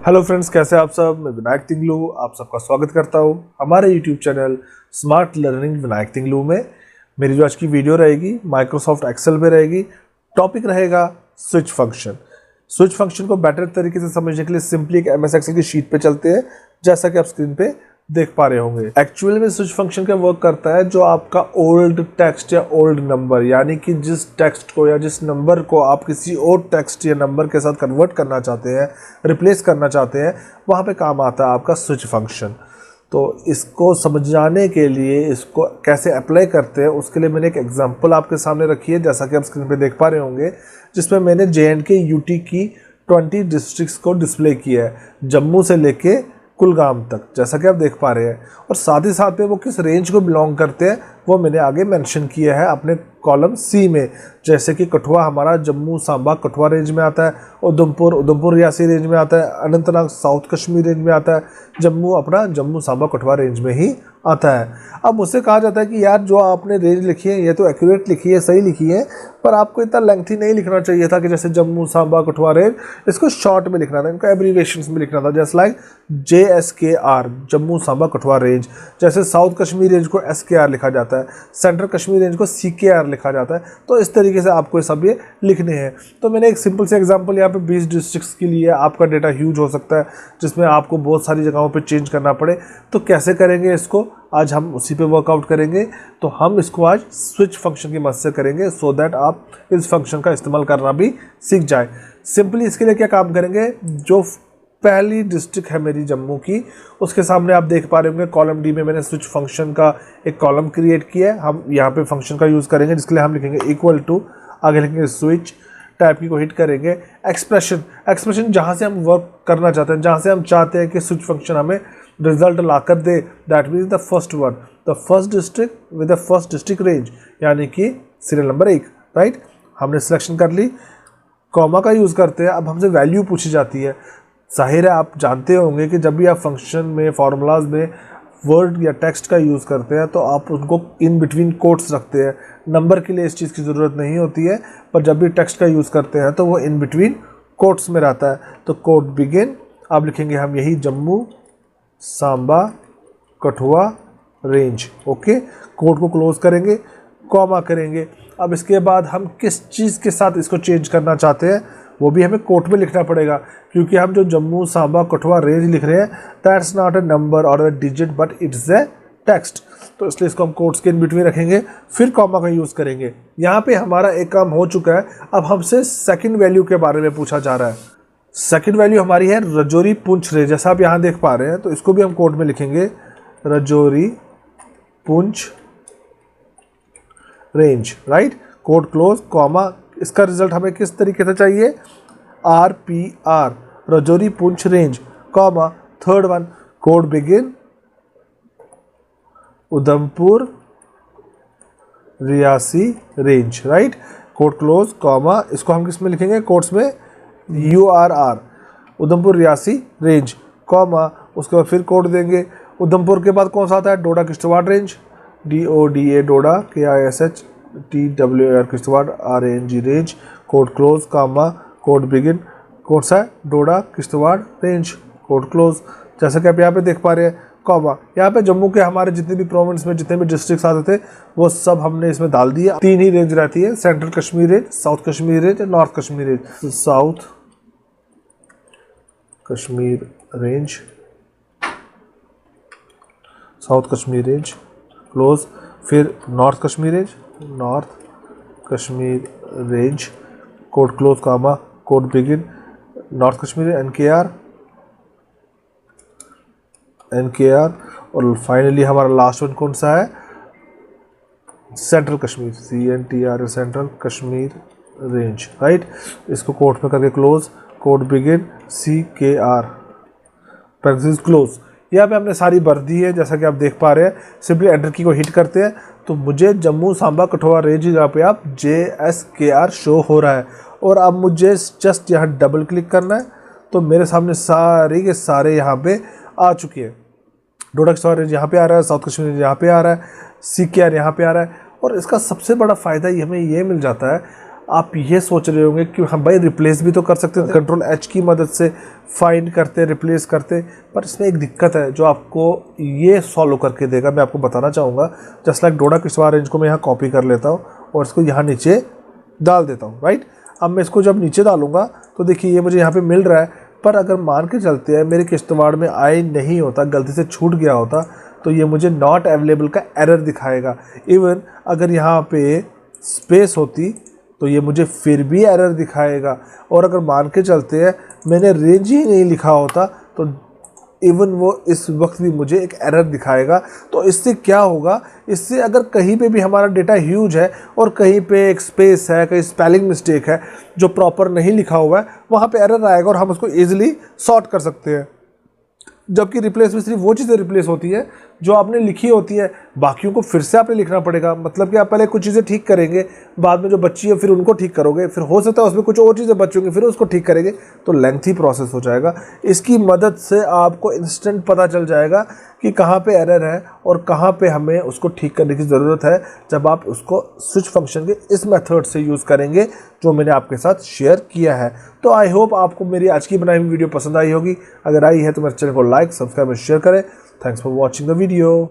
Hello friends, कैसे आप सब। मैं विनायक तिंगलू आप सबका स्वागत करता हूं हमारे YouTube channel smart learning Vinayak Tinglu में। मेरी जो आज की वीडियो रहेगी माइक्रोसॉफ्ट एक्सेल में रहेगी। टॉपिक रहेगा स्विच फंक्शन। स्विच फंक्शन को बेटर तरीके से समझने के लिए सिंपली एक एमएस एक्सेल की शीट पे चलते हैं, जैसा कि आप स्क्रीन पे देख पा रहे होंगे। एक्चुअली में स्विच फंक्शन का वर्क करता है जो आपका ओल्ड टेक्स्ट या ओल्ड नंबर, यानी कि जिस टेक्स्ट को या जिस नंबर को आप किसी और टेक्स्ट या नंबर के साथ कन्वर्ट करना चाहते हैं, रिप्लेस करना चाहते हैं, वहाँ पे काम आता है आपका स्विच फंक्शन। तो इसको समझाने के लिए इसको कैसे अप्लाई करते हैं उसके लिए मैंने एक एग्जांपल आपके सामने रखी है, जैसा कि आप स्क्रीन पे देख पा रहे होंगे, जिसमें मैंने JNK यूटी की 20 डिस्ट्रिक्ट्स को डिस्प्ले किया है, जम्मू से लेके कुलगाम तक, जैसा कि आप देख पा रहे हैं। और साथ ही साथ में वो किस रेंज को बिलोंग करते हैं वो मैंने आगे मेंशन किया है अपने कॉलम सी में। जैसे कि कठुआ हमारा जम्मू सांबा कठुआ रेंज में आता है, उधमपुर रियासी रेंज में आता है, अनंतनाग साउथ कश्मीर रेंज में आता है, जम्मू अपना जम्मू सांबा कठुआ रेंज में ही आता है। अब मुझसे कहा जाता है कि यार जो आपने रेंज लिखी है ये तो एक्यूरेट लिखी है, सही लिखी है, पर आपको इतना लेंथी नहीं लिखना चाहिए था कि जैसे जम्मू सांबा कठुआ रेंज, इसको शॉर्ट में लिखना था, इनको एब्रीविएशंस में लिखना था, जैसे like JSKR Jammu Samba Kathua range. जैसे साउथ कश्मीर रेंज को SKR लिखा जाता है, सेंट्रल कश्मीर रेंज को CKR लिखा जाता है। तो इस तरीके से आपको ये सब ये लिखने हैं। तो मैंने एक सिंपल से एग्जांपल यहाँ पे 20 डिस्ट्रिक्ट्स के लिए, आपका डेटा ह्यूज हो सकता है जिसमें आपको बहुत सारी जगहों पे चेंज करना पड़े। तो कैसे करेंगे इसको, आज हम उसी पे वर्कआउट करेंगे। तो हम इसको आज स्विच फंक्शन की मदद से करेंगे, सो दैट आप इस फंक्शन का इस्तेमाल करना भी सीख जाए। सिंपली इसके लिए क्या काम करेंगे, जो पहली डिस्ट्रिक्ट है मेरी जम्मू की, उसके सामने आप देख पा रहे होंगे कॉलम डी में मैंने स्विच फंक्शन का एक कॉलम क्रिएट किया है। हम यहाँ पे फंक्शन का यूज़ करेंगे, जिसके लिए हम लिखेंगे इक्वल टू, आगे लिखेंगे स्विच, टाइप की को हिट करेंगे, एक्सप्रेशन जहाँ से हम वर्क करना चाहते हैं, जहाँ से हम चाहते हैं कि स्विच फंक्शन हमें रिजल्ट ला कर दे, that means the first one, the first district with the first district range, यानी कि सीरियल नंबर 1। राइट, हमने सिलेक्शन कर ली, कॉमा का यूज़ करते हैं। अब हमसे वैल्यू पूछी जाती है। जाहिर है आप जानते होंगे कि जब भी आप फंक्शन में, फार्मूलाज में वर्ड या टेक्स्ट का यूज़ करते हैं तो आप उनको इन बिटवीन कोट्स रखते हैं। नंबर के लिए इस चीज़ की ज़रूरत नहीं होती है, पर जब भी टेक्स्ट का यूज़ करते हैं तो वो इन बिटवीन कोट्स में रहता है। तो कोट बिगिन, आप लिखेंगे हम यही Jammu Samba Kathua range. Okay, quote को क्लोज करेंगे, कॉमा करेंगे। अब इसके बाद हम किस चीज़ के साथ इसको चेंज करना चाहते हैं वो भी हमें कोट में लिखना पड़ेगा, क्योंकि हम जो जम्मू सांबा कठुआ रेंज लिख रहे हैं दैट्स नॉट अ नंबर और a digit but it's a text. तो इसलिए इसको हम कोट्स के इन बिटवीन रखेंगे, फिर कॉमा का यूज़ करेंगे। यहाँ पे हमारा एक काम हो चुका है। अब हमसे सेकंड वैल्यू के बारे में पूछा जा रहा है। सेकंड वैल्यू हमारी है रजौरी पुंछ रेंज, जैसा आप यहाँ देख पा रहे हैं। तो इसको भी हम कोड में लिखेंगे Rajouri Poonch range. Right, code close, comma. इसका रिजल्ट हमें किस तरीके से चाहिए, RPR Rajouri Poonch range, comma, third one, code begin Udhampur Reasi range. Right, code close, comma. इसको हम किस में लिखेंगे, कोड्स में, URR Udhampur Reasi range, comma. उसके बाद फिर कोड देंगे। उधमपुर के बाद कौन सा आता है, Doda Kishtwar range, DODA Doda, KISH Kishtwar RANG range, code close, comma, code begin, कौन सा है, Doda Kishtwar range, code close. जैसा कि आप यहाँ पे देख पा रहे हैं, कॉमा। यहाँ पे जम्मू के हमारे जितने भी प्रोविंस में जितने भी डिस्ट्रिक्ट्स आते थे वो सब हमने इसमें डाल दिए। 3 ही रेंज रहती है, central Kashmir range, south Kashmir range, north Kashmir range. South Kashmir range, south Kashmir range, close. फिर north Kashmir range, north Kashmir range, code close, comma, code begin, north Kashmir NKR। और फाइनली हमारा लास्ट वन कौन सा है, central Kashmir, CNTR central Kashmir range. Right, इसको quote में करके close, code begin CKR parenthesis close. यहाँ पे हमने सारी भर दी है, जैसा कि आप देख पा रहे हैं। सिंपली एंटर की को हिट करते हैं तो मुझे जम्मू सांबा कठुआ रेंज यहाँ पे आप JSKR शो हो रहा है। और अब मुझे जस्ट यहाँ डबल क्लिक करना है तो मेरे सामने सारे के सारे यहाँ पे आ चुके हैं। डोडा किश्तवाड़ रेंज यहाँ पे आ रहा है, साउथ कश्मीर रेंज यहाँ पे आ रहा है, CKR यहाँ पे आ रहा है। और इसका सबसे बड़ा फ़ायदा हमें ये मिल जाता है, आप ये सोच रहे होंगे कि हम भाई रिप्लेस भी तो कर सकते थे, कंट्रोल एच की मदद से फाइंड करते, रिप्लेस करते, पर इसमें एक दिक्कत है जो आपको ये सॉल्व करके देगा, मैं आपको बताना चाहूँगा। जस्ट लाइक डोडा किस्वा रेंज को मैं यहाँ कॉपी कर लेता हूँ और इसको यहाँ नीचे डाल देता हूँ, राइट। अब मैं इसको जब नीचे डालूंगा तो देखिए ये मुझे यहाँ पे मिल रहा है, पर अगर मान के चलते हैं मेरे किश्तवाड़ में आई नहीं होता, गलती से छूट गया होता, तो ये मुझे नॉट अवेलेबल का एरर दिखाएगा। इवन अगर यहाँ पे स्पेस होती तो ये मुझे फिर भी एरर दिखाएगा, और अगर मान के चलते हैं मैंने रेंज ही नहीं लिखा होता तो इवन वो इस वक्त भी मुझे एक एरर दिखाएगा। तो इससे क्या होगा, इससे अगर कहीं पे भी हमारा डेटा ह्यूज है और कहीं पे एक स्पेस है, कहीं स्पेलिंग मिस्टेक है जो प्रॉपर नहीं लिखा हुआ है, वहाँ पे एरर आएगा और हम उसको ईजिली सॉर्ट कर सकते हैं। जबकि रिप्लेस में सिर्फ वो चीज़ें रिप्लेस होती है जो आपने लिखी होती है, बाकियों को फिर से आपने लिखना पड़ेगा। मतलब कि आप पहले कुछ चीज़ें ठीक करेंगे, बाद में जो बच्ची है फिर उनको ठीक करोगे, फिर हो सकता है उसमें कुछ और चीज़ें बची होंगी, फिर उसको ठीक करेंगे, तो लेंथी प्रोसेस हो जाएगा। इसकी मदद से आपको इंस्टेंट पता चल जाएगा कि कहाँ पे एरर है और कहाँ पे हमें उसको ठीक करने की ज़रूरत है, जब आप उसको स्विच फंक्शन के इस मेथड से यूज़ करेंगे जो मैंने आपके साथ शेयर किया है। तो आई होप आपको मेरी आज की बनाई हुई वीडियो पसंद आई होगी। अगर आई है तो मेरे चैनल को लाइक, सब्सक्राइब और शेयर करें। Thanks for watching the video.